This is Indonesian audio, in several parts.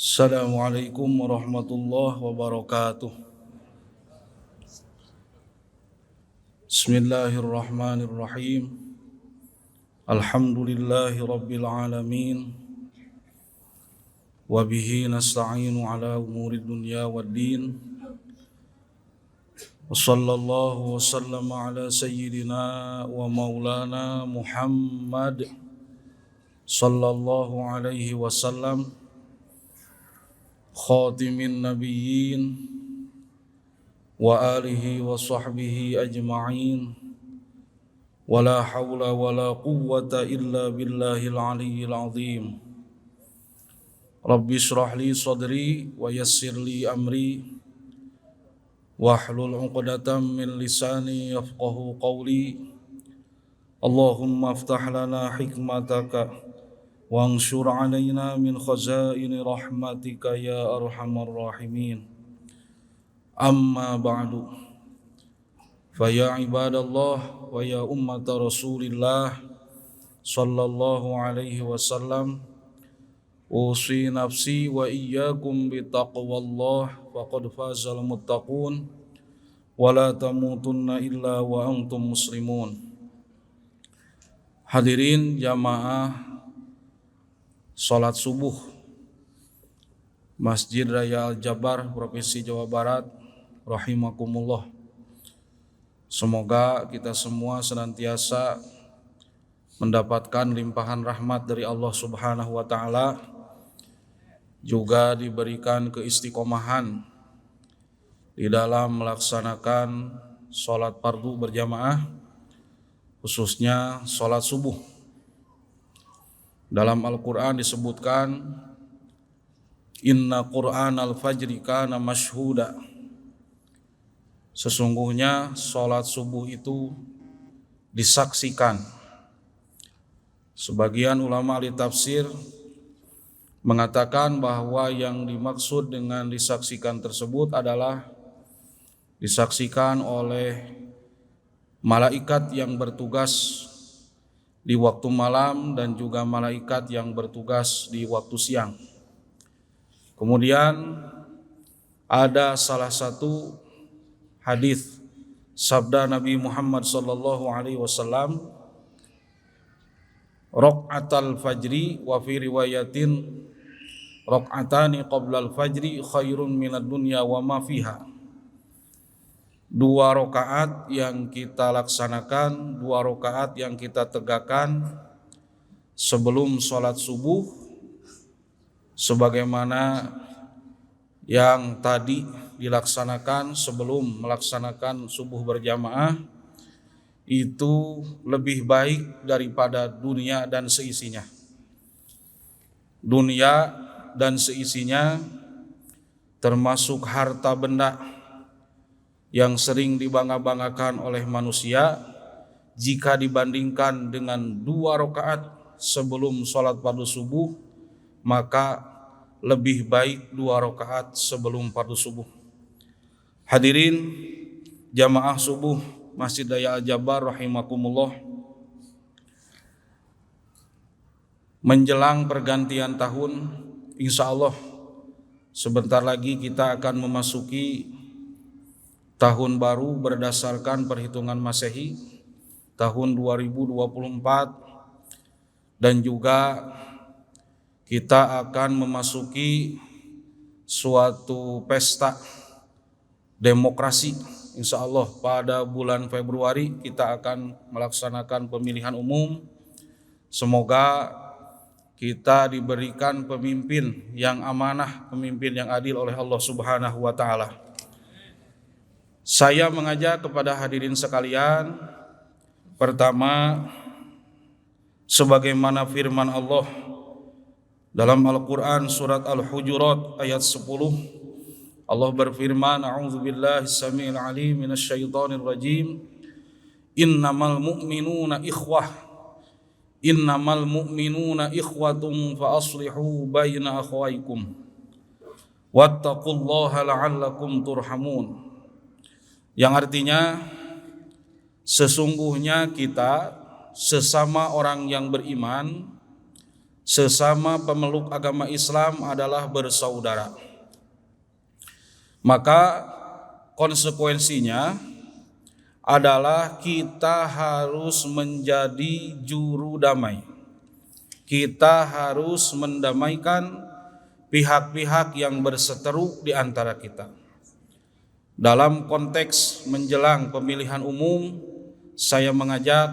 Assalamualaikum warahmatullahi wabarakatuh. Bismillahirrahmanirrahim. Alhamdulillahi rabbil alamin. Wa bihi nasta'inu ala umuri dunya waddin. Wa sallallahu wa sallama ala sayyidina wa maulana Muhammad sallallahu alaihi wasallam, khatimin nabiyyin wa alihi wa sahbihi ajma'in. Wala hawla wala quwwata illa billahil aliyyil azim. Rabbi shrah li sadri wa yassir li amri wahlul 'uqdatam min lisani yafqahu qawli. Allahumma aftah lana hikmataka wanshur 'alaina min khazaini rahmatika ya arhamar rahimin. Amma ba'du, faya ibadallah wa ya ummata rasulillah sallallahu alaihi wasallam, usi nafsi wa iyyakum bitaqwallah faqad fazal muttaqun wa la tamutunna illa wa antum muslimun. Hadirin jamaah salat subuh Masjid Raya Al-Jabar, Provinsi Jawa Barat, rahimakumullah. Semoga kita semua senantiasa mendapatkan limpahan rahmat dari Allah Subhanahu wa taala, juga diberikan keistiqomahan di dalam melaksanakan sholat fardu berjamaah, khususnya sholat subuh. Dalam Al-Quran disebutkan, Inna Qur'anal fajri kana mashhuda. Sesungguhnya sholat subuh itu disaksikan. Sebagian ulama ahli tafsir mengatakan bahwa yang dimaksud dengan disaksikan tersebut adalah disaksikan oleh malaikat yang bertugas di waktu malam dan juga malaikat yang bertugas di waktu siang. Kemudian ada salah satu hadis sabda Nabi Muhammad sallallahu alaihi wasallam, raq'atal fajri wa fi riwayatin raq'atani qablal fajri khairun minad dunya wa ma fiha. 2 rakaat yang kita laksanakan, 2 rakaat yang kita tegakkan sebelum sholat subuh, sebagaimana yang tadi dilaksanakan sebelum melaksanakan subuh berjamaah, itu lebih baik daripada dunia dan seisinya. Dunia dan seisinya termasuk harta benda yang sering dibangga-banggakan oleh manusia. Jika dibandingkan dengan 2 rakaat sebelum sholat fardu subuh, maka lebih baik 2 rakaat sebelum fardu subuh. Hadirin jamaah subuh Masjid Raya Al-Jabar rahimakumullah, menjelang pergantian tahun, insya Allah sebentar lagi kita akan memasuki tahun baru berdasarkan perhitungan Masehi, tahun 2024, dan juga kita akan memasuki suatu pesta demokrasi. Insya Allah pada bulan Februari kita akan melaksanakan pemilihan umum. Semoga kita diberikan pemimpin yang amanah, pemimpin yang adil oleh Allah Subhanahu wa taala. Saya mengajak kepada hadirin sekalian, pertama, sebagaimana firman Allah dalam Al-Quran surat Al-Hujurat ayat 10, Allah berfirman, a'udzubillahi samiil alim minasyaitonir rajim, innamal mu'minuna ikhwatun fa aslihu baina akhwaykum wattaqullaha la'allakum turhamun. Yang artinya, sesungguhnya kita sesama orang yang beriman sesama pemeluk agama Islam adalah bersaudara. Maka konsekuensinya adalah kita harus menjadi juru damai. Kita harus mendamaikan pihak-pihak yang berseteru di antara kita. Dalam konteks menjelang pemilihan umum, saya mengajak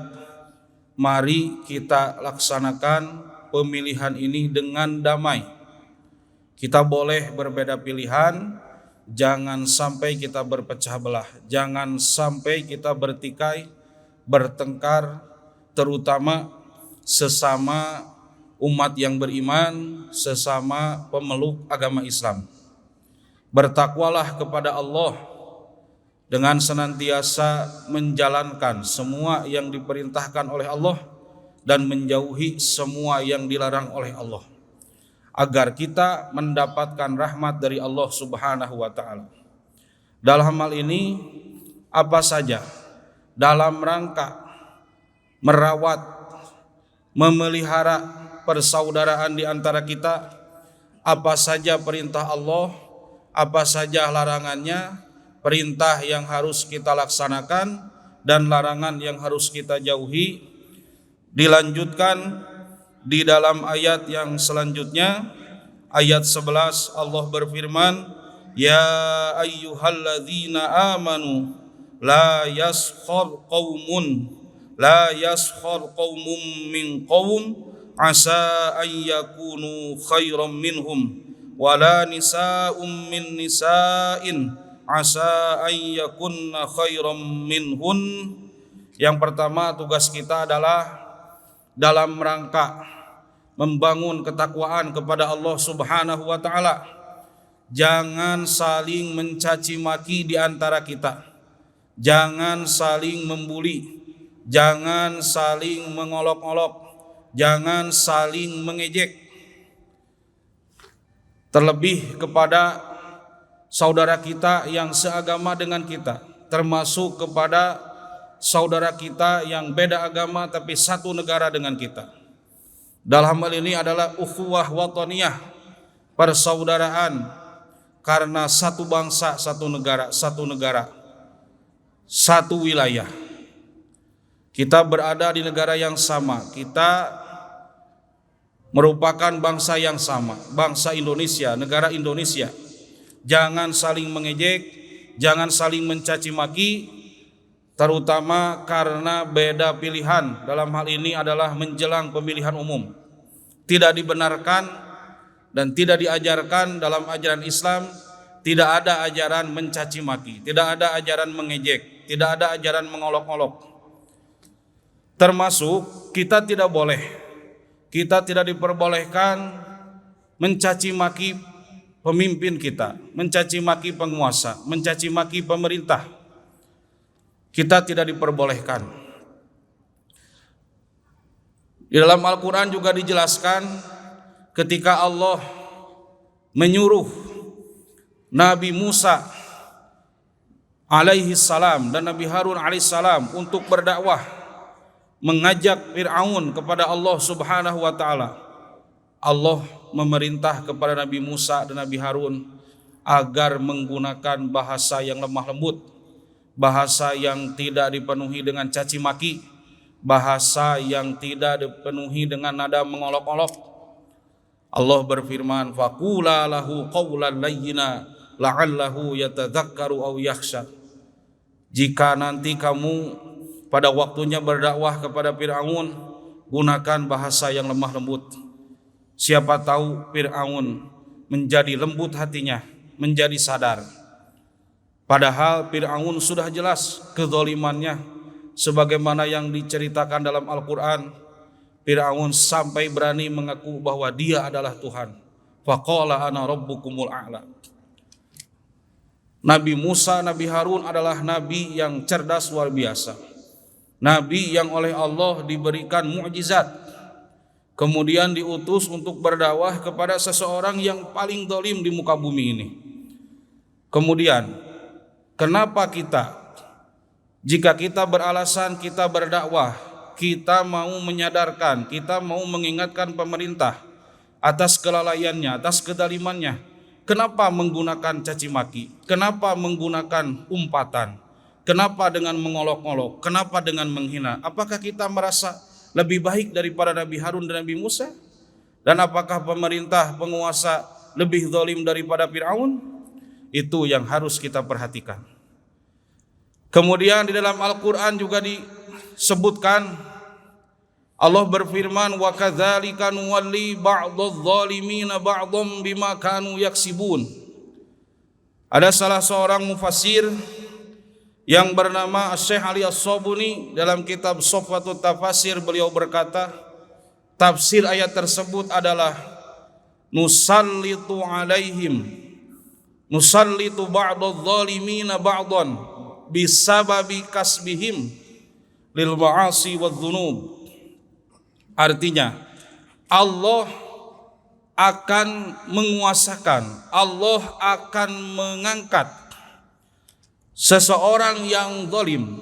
mari kita laksanakan pemilihan ini dengan damai. Kita boleh berbeda pilihan, jangan sampai kita berpecah belah, jangan sampai kita bertikai, bertengkar, terutama sesama umat yang beriman, sesama pemeluk agama Islam. Bertakwalah kepada Allah dengan senantiasa menjalankan semua yang diperintahkan oleh Allah dan menjauhi semua yang dilarang oleh Allah, agar kita mendapatkan rahmat dari Allah Subhanahu wa ta'ala. Dalam hal ini apa saja dalam rangka merawat, memelihara persaudaraan di antara kita, apa saja perintah Allah, apa saja larangannya, perintah yang harus kita laksanakan dan larangan yang harus kita jauhi, dilanjutkan di dalam ayat yang selanjutnya, ayat 11, Allah berfirman, ya ayyuhalladzina amanu la yaskhar qaumun min qaum asa an yakunu khairan minhum wala nisa'um min nisa'in asa an yakunna khairan minhun. Yang pertama, tugas kita adalah dalam rangka membangun ketakwaan kepada Allah Subhanahu wa ta'ala. Jangan saling mencaci maki di antara kita, jangan saling membuli, jangan saling mengolok-olok, jangan saling mengejek. Terlebih kepada saudara kita yang seagama dengan kita, termasuk kepada saudara kita yang beda agama tapi satu negara dengan kita. Dalam hal ini adalah ukhuwah wataniyah, persaudaraan karena satu bangsa, satu negara, satu wilayah. Kita berada di negara yang sama, kita merupakan bangsa yang sama, bangsa Indonesia, negara Indonesia. Jangan saling mengejek, jangan saling mencaci maki, terutama karena beda pilihan. Dalam hal ini adalah menjelang pemilihan umum. Tidak dibenarkan dan tidak diajarkan dalam ajaran Islam. Tidak ada ajaran mencaci maki, tidak ada ajaran mengejek, tidak ada ajaran mengolok-olok. Termasuk kita tidak boleh, kita tidak diperbolehkan mencaci maki pemimpin kita, mencaci maki penguasa, mencaci maki pemerintah. Kita tidak diperbolehkan. Di dalam Al-Quran juga dijelaskan ketika Allah menyuruh Nabi Musa alaihi salam dan Nabi Harun alaihi salam untuk berdakwah, mengajak Fir'aun kepada Allah Subhanahu wa ta'ala. Allah memerintah kepada Nabi Musa dan Nabi Harun agar menggunakan bahasa yang lemah lembut, bahasa yang tidak dipenuhi dengan caci maki, bahasa yang tidak dipenuhi dengan nada mengolok-olok. Allah berfirman, faqula lahu qawlan layyina la'allahu yatadzakkaru aw yakhsha. Jika nanti kamu pada waktunya berdakwah kepada Fir'aun, gunakan bahasa yang lemah lembut. Siapa tahu Fir'aun menjadi lembut hatinya, menjadi sadar. Padahal Fir'aun sudah jelas kezalimannya, sebagaimana yang diceritakan dalam Al-Quran. Fir'aun sampai berani mengaku bahwa dia adalah Tuhan. Faqala ana rabbukumul a'la. Nabi Musa, Nabi Harun adalah nabi yang cerdas luar biasa, nabi yang oleh Allah diberikan mukjizat, kemudian diutus untuk berdakwah kepada seseorang yang paling zalim di muka bumi ini. Kemudian kenapa kita, jika kita beralasan kita berdakwah, kita mau menyadarkan, kita mau mengingatkan pemerintah atas kelalaiannya, atas kedalimannya. Kenapa menggunakan caci maki? Kenapa menggunakan umpatan? Kenapa dengan mengolok-olok? Kenapa dengan menghina? Apakah kita merasa lebih baik daripada Nabi Harun dan Nabi Musa? Dan apakah pemerintah, penguasa lebih zalim daripada Fir'aun? Itu yang harus kita perhatikan. Kemudian di dalam Al-Quran juga disebutkan, Allah berfirman, wa kadzalika nuwalli ba'dadh zalimina ba'dhum bima kanu yaksibun. Ada salah seorang mufassir yang bernama Syekh Ali As-Sabuni, dalam kitab Sofwatut Tafasir beliau berkata, tafsir ayat tersebut adalah nusallitu ba'dadh zalimina ba'dhan bisababi kasbihim lil ma'asi wadh-dhunub. Artinya, Allah akan menguasakan, Allah akan mengangkat seseorang yang zalim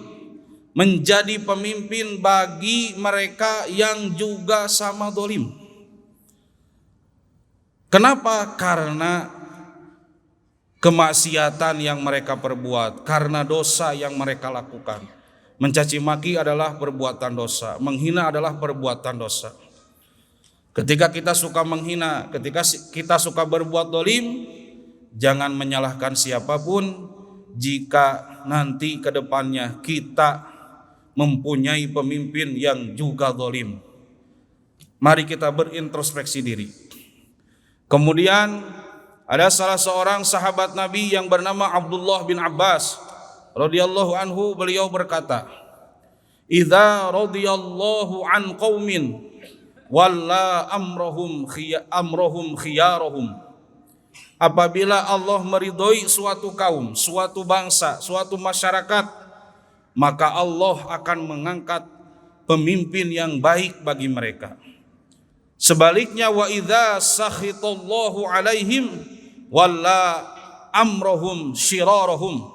menjadi pemimpin bagi mereka yang juga sama zalim. Kenapa? Karena kemaksiatan yang mereka perbuat, karena dosa yang mereka lakukan. Mencaci maki adalah perbuatan dosa, menghina adalah perbuatan dosa. Ketika kita suka menghina, ketika kita suka berbuat zalim, jangan menyalahkan siapapun jika nanti ke depannya kita mempunyai pemimpin yang juga zalim. Mari kita berintrospeksi diri. Kemudian ada salah seorang sahabat Nabi yang bernama Abdullah bin Abbas radhiyallahu anhu, beliau berkata, "Idza radhiyallahu an qaumin walla amrahum khiyarahum." Apabila Allah meridhoi suatu kaum, suatu bangsa, suatu masyarakat, maka Allah akan mengangkat pemimpin yang baik bagi mereka. Sebaliknya, wa idza sakhitallahu alaihim walla amrahum syirarahum.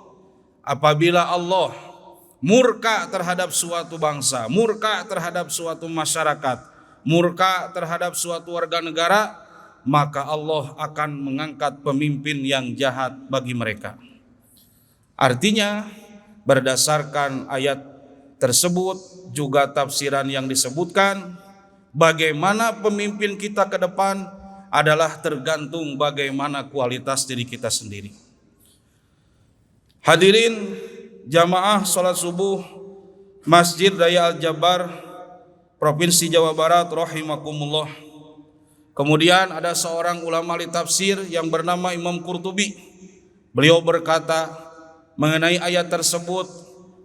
Apabila Allah murka terhadap suatu bangsa, murka terhadap suatu masyarakat, murka terhadap suatu warga negara, maka Allah akan mengangkat pemimpin yang jahat bagi mereka. Artinya, berdasarkan ayat tersebut juga tafsiran yang disebutkan, bagaimana pemimpin kita ke depan adalah tergantung bagaimana kualitas diri kita sendiri. Hadirin jamaah salat subuh Masjid Raya Al-Jabar, Provinsi Jawa Barat rahimakumullah. Kemudian ada seorang ulama ahli tafsir yang bernama Imam Qurtubi. Beliau berkata mengenai ayat tersebut,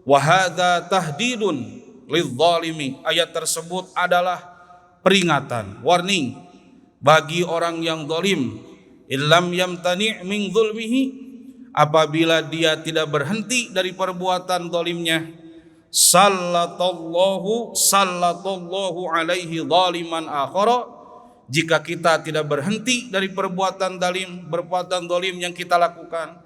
wa hadza tahdidun lidh-dhalimi. Ayat tersebut adalah peringatan, warning bagi orang yang zalim. Illam yamtani' min zulmihi, apabila dia tidak berhenti dari perbuatan zalimnya, sallallahu alaihi zaliman akhara. Jika kita tidak berhenti dari perbuatan zalim yang kita lakukan,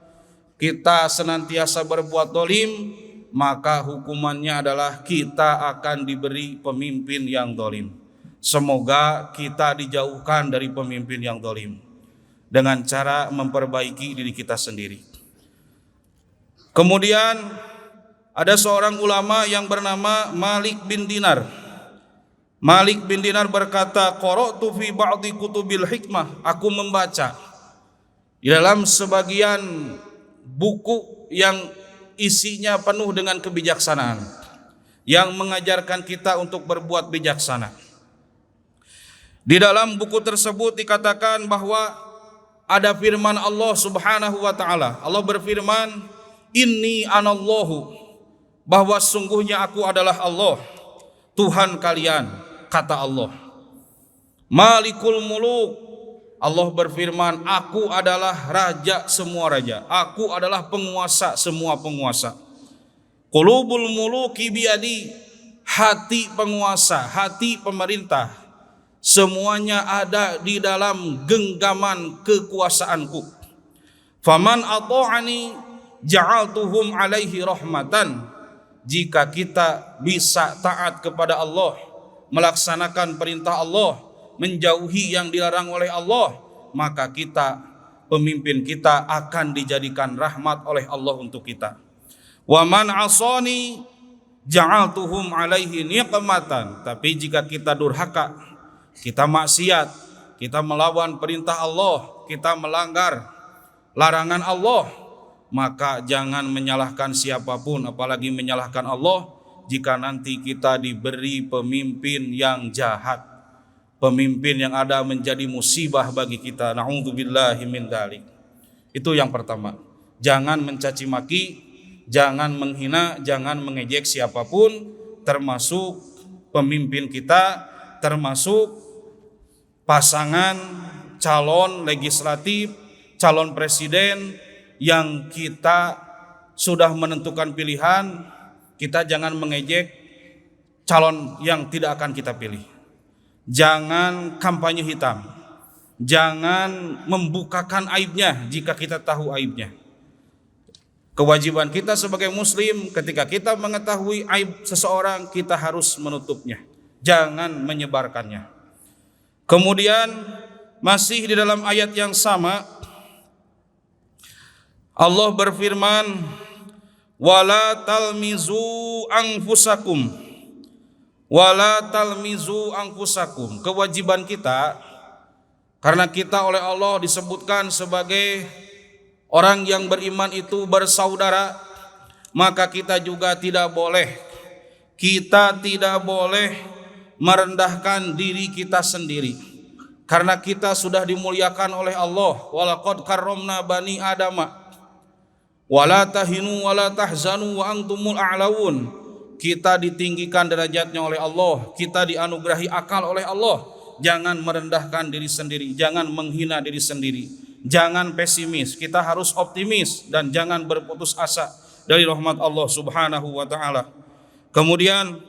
kita senantiasa berbuat zalim, maka hukumannya adalah kita akan diberi pemimpin yang zalim. Semoga kita dijauhkan dari pemimpin yang zalim dengan cara memperbaiki diri kita sendiri. Kemudian ada seorang ulama yang bernama Malik bin Dinar. Malik bin Dinar berkata, qara'tu fi ba'di kutubil hikmah. Aku membaca di dalam sebagian buku yang isinya penuh dengan kebijaksanaan, yang mengajarkan kita untuk berbuat bijaksana. Di dalam buku tersebut dikatakan bahwa ada firman Allah Subhanahu wa taala. Allah berfirman, "Inni anallahu," bahwa sungguhnya aku adalah Allah, Tuhan kalian, kata Allah. "Malikul muluk," Allah berfirman, aku adalah raja semua raja, aku adalah penguasa semua penguasa. "Qulubul muluki biyadi," hati penguasa, hati pemerintah, semuanya ada di dalam genggaman kekuasaanku. "Faman ata'ani ja'altuhum alaihi rahmatan." Jika kita bisa taat kepada Allah, melaksanakan perintah Allah, menjauhi yang dilarang oleh Allah, maka pemimpin kita akan dijadikan rahmat oleh Allah untuk kita. Wa man asani ja'altuhum alaihi niqmatan. Tapi jika kita durhaka, kita maksiat, kita melawan perintah Allah, kita melanggar larangan Allah, maka jangan menyalahkan siapapun, apalagi menyalahkan Allah jika nanti kita diberi pemimpin yang jahat, pemimpin yang ada menjadi musibah bagi kita. Na'udzubillahi min dzalik. Itu yang pertama. Jangan mencaci maki, jangan menghina, jangan mengejek siapapun, termasuk pemimpin kita, termasuk pasangan calon legislatif, calon presiden yang kita sudah menentukan pilihan. Kita jangan mengejek calon yang tidak akan kita pilih. Jangan kampanye hitam. Jangan membukakan aibnya jika kita tahu aibnya. Kewajiban kita sebagai muslim, ketika kita mengetahui aib seseorang, kita harus menutupnya. Jangan menyebarkannya. Kemudian masih di dalam ayat yang sama, Allah berfirman, wala talmizu anfusakum, wala talmizu anfusakum. Kewajiban kita, karena kita oleh Allah disebutkan sebagai orang yang beriman itu bersaudara, maka kita juga tidak boleh merendahkan diri kita sendiri, karena kita sudah dimuliakan oleh Allah. Walaqad karramna bani adama wala tahinu wala tahzanu wa antumul a'laun. Kita ditinggikan derajatnya oleh Allah, kita dianugerahi akal oleh Allah. Jangan merendahkan diri sendiri, jangan menghina diri sendiri, jangan pesimis, kita harus optimis, dan jangan berputus asa dari rahmat Allah Subhanahu wa taala. Kemudian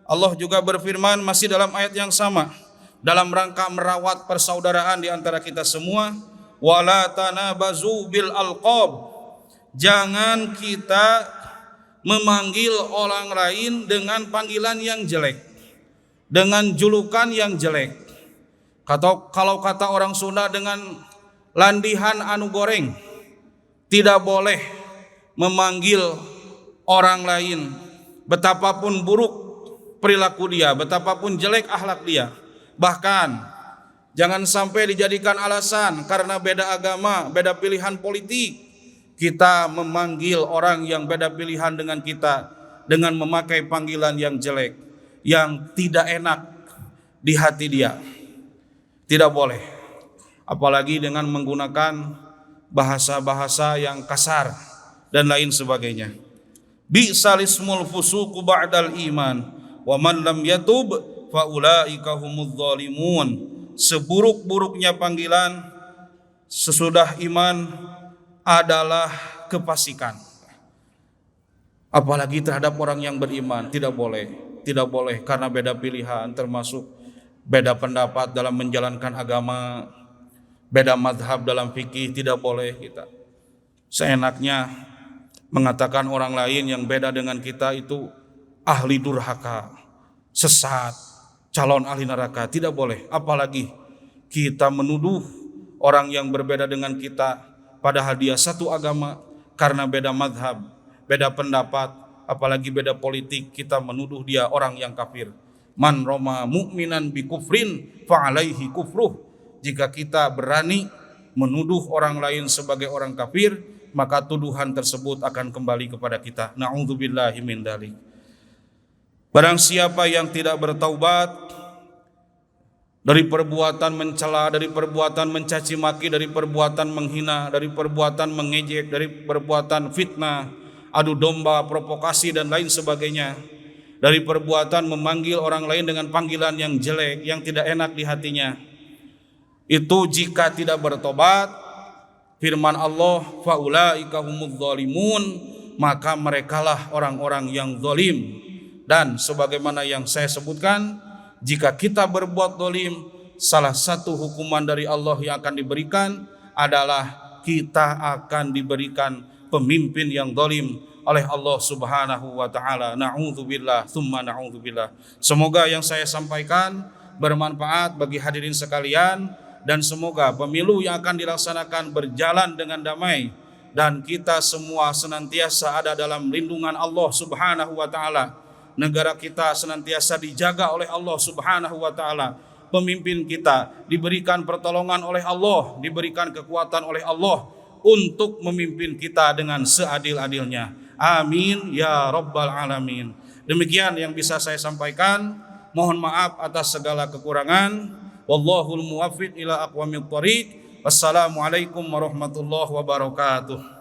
Allah juga berfirman masih dalam ayat yang sama, dalam rangka merawat persaudaraan di antara kita semua, wala tanabazu bil alqab. Jangan kita memanggil orang lain dengan panggilan yang jelek, dengan julukan yang jelek. Kalau kata orang Sunda, dengan landihan anu goreng. Tidak boleh memanggil orang lain, betapapun buruk perilaku dia, betapapun jelek akhlak dia. Bahkan jangan sampai dijadikan alasan karena beda agama, beda pilihan politik, kita memanggil orang yang beda pilihan dengan kita dengan memakai panggilan yang jelek, yang tidak enak di hati dia. Tidak boleh. Apalagi dengan menggunakan bahasa-bahasa yang kasar dan lain sebagainya. Bi'sal ismul fusuqu ba'dal iman wa man lam yatub fa ulaika humudz zalimun. Seburuk-buruknya panggilan sesudah iman adalah kefasikan. Apalagi terhadap orang yang beriman, tidak boleh karena beda pilihan, termasuk beda pendapat dalam menjalankan agama, beda madhab dalam fikih. Tidak boleh kita seenaknya mengatakan orang lain yang beda dengan kita itu ahli durhaka, sesat, calon ahli neraka. Tidak boleh. Apalagi kita menuduh orang yang berbeda dengan kita padahal dia satu agama, karena beda madhab, beda pendapat, apalagi beda politik, kita menuduh dia orang yang kafir. Man roma mu'minan bi kufrin fa alaihi kufruh. Jika kita berani menuduh orang lain sebagai orang kafir, maka tuduhan tersebut akan kembali kepada kita. Na'udzubillahi min dzalik. Barang siapa yang tidak bertaubat dari perbuatan mencela, dari perbuatan mencaci maki, dari perbuatan menghina, dari perbuatan mengejek, dari perbuatan fitnah, adu domba, provokasi dan lain sebagainya, dari perbuatan memanggil orang lain dengan panggilan yang jelek, yang tidak enak di hatinya, itu jika tidak bertobat, firman Allah, faulaika humudz zalimun, maka merekalah orang-orang yang zalim. Dan sebagaimana yang saya sebutkan, jika kita berbuat zalim, salah satu hukuman dari Allah yang akan diberikan adalah kita akan diberikan pemimpin yang zalim oleh Allah Subhanahu wa taala. Na'udzubillah, tsumma na'udzubillah. Semoga yang saya sampaikan bermanfaat bagi hadirin sekalian, dan semoga pemilu yang akan dilaksanakan berjalan dengan damai dan kita semua senantiasa ada dalam lindungan Allah Subhanahu wa taala. Negara kita senantiasa dijaga oleh Allah Subhanahu wa taala. Pemimpin kita diberikan pertolongan oleh Allah, diberikan kekuatan oleh Allah untuk memimpin kita dengan seadil-adilnya. Amin ya rabbal alamin. Demikian yang bisa saya sampaikan. Mohon maaf atas segala kekurangan. Wallahul muwaffiq ila aqwamit thoriq. Wassalamualaikum warahmatullahi wabarakatuh.